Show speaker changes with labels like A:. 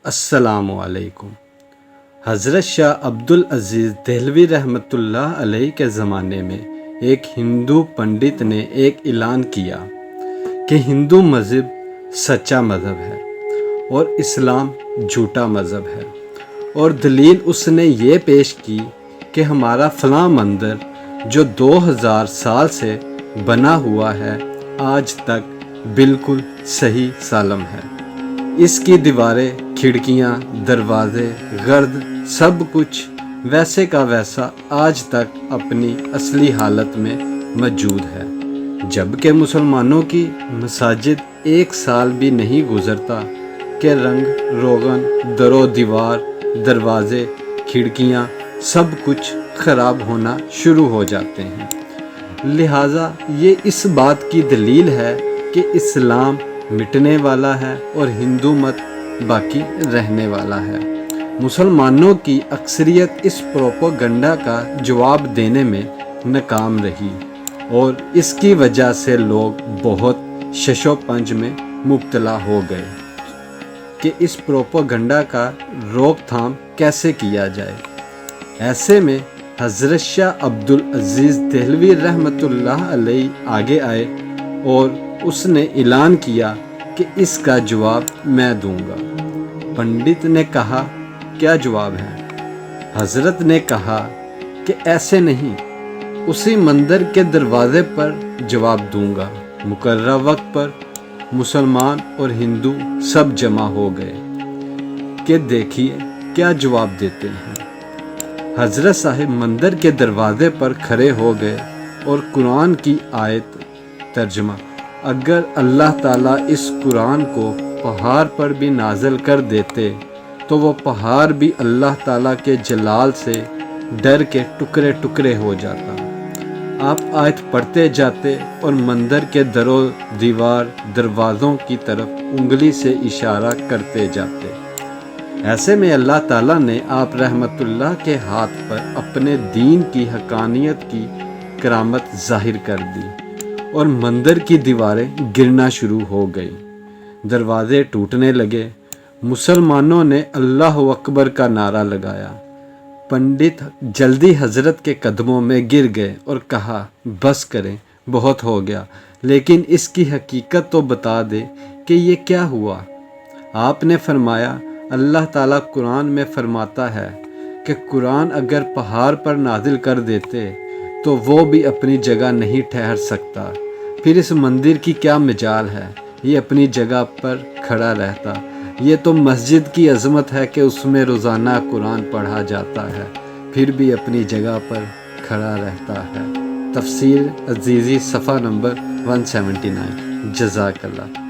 A: السلام علیکم۔ حضرت شاہ عبدالعزیز دہلوی رحمۃ اللہ علیہ کے زمانے میں ایک ہندو پنڈت نے ایک اعلان کیا کہ ہندو مذہب سچا مذہب ہے اور اسلام جھوٹا مذہب ہے، اور دلیل اس نے یہ پیش کی کہ ہمارا فلاں مندر جو 2000 سال سے بنا ہوا ہے آج تک بالکل صحیح سالم ہے۔ اس کی دیواریں، کھڑکیاں، دروازے، گرد سب کچھ ویسے کا ویسا آج تک اپنی اصلی حالت میں موجود ہے، جبکہ مسلمانوں کی مساجد 1 سال بھی نہیں گزرتا کہ رنگ روغن، در و دیوار، دروازے، کھڑکیاں سب کچھ خراب ہونا شروع ہو جاتے ہیں۔ لہٰذا یہ اس بات کی دلیل ہے کہ اسلام مٹنے والا ہے اور ہندو مت باقی رہنے والا ہے۔ مسلمانوں کی اکثریت اس پروپیگنڈا کا جواب دینے میں ناکام رہی اور اس کی وجہ سے لوگ بہت شش و پنج میں مبتلا ہو گئے کہ اس پروپیگنڈا کا روک تھام کیسے کیا جائے۔ ایسے میں حضرت شاہ عبدالعزیز دہلوی رحمۃ اللہ علیہ آگے آئے اور اس نے اعلان کیا کہ اس کا جواب میں دوں گا۔ پنڈت نے کہا، کیا جواب ہے؟ حضرت نے کہا کہ ایسے نہیں، اسی مندر کے دروازے پر جواب دوں گا۔ مقررہ وقت پر مسلمان اور ہندو سب جمع ہو گئے کہ دیکھیے کیا جواب دیتے ہیں۔ حضرت صاحب مندر کے دروازے پر کھڑے ہو گئے اور قرآن کی آیت ترجمہ، اگر اللہ تعالیٰ اس قرآن کو پہاڑ پر بھی نازل کر دیتے تو وہ پہاڑ بھی اللہ تعالیٰ کے جلال سے ڈر کے ٹکڑے ٹکڑے ہو جاتا۔ آپ آیت پڑھتے جاتے اور مندر کے در و دیوار، دروازوں کی طرف انگلی سے اشارہ کرتے جاتے۔ ایسے میں اللہ تعالیٰ نے آپ رحمت اللہ کے ہاتھ پر اپنے دین کی حقانیت کی کرامت ظاہر کر دی اور مندر کی دیواریں گرنا شروع ہو گئی، دروازے ٹوٹنے لگے۔ مسلمانوں نے اللہ اکبر کا نعرہ لگایا۔ پنڈت جلدی حضرت کے قدموں میں گر گئے اور کہا، بس کریں، بہت ہو گیا، لیکن اس کی حقیقت تو بتا دے کہ یہ کیا ہوا۔ آپ نے فرمایا، اللہ تعالیٰ قرآن میں فرماتا ہے کہ قرآن اگر پہاڑ پر نازل کر دیتے تو وہ بھی اپنی جگہ نہیں ٹھہر سکتا، پھر اس مندر کی کیا مجال ہے، یہ اپنی جگہ پر کھڑا رہتا۔ یہ تو مسجد کی عظمت ہے کہ اس میں روزانہ قرآن پڑھا جاتا ہے، پھر بھی اپنی جگہ پر کھڑا رہتا ہے۔ تفسیر عزیزی صفحہ نمبر 179۔ جزاک اللہ۔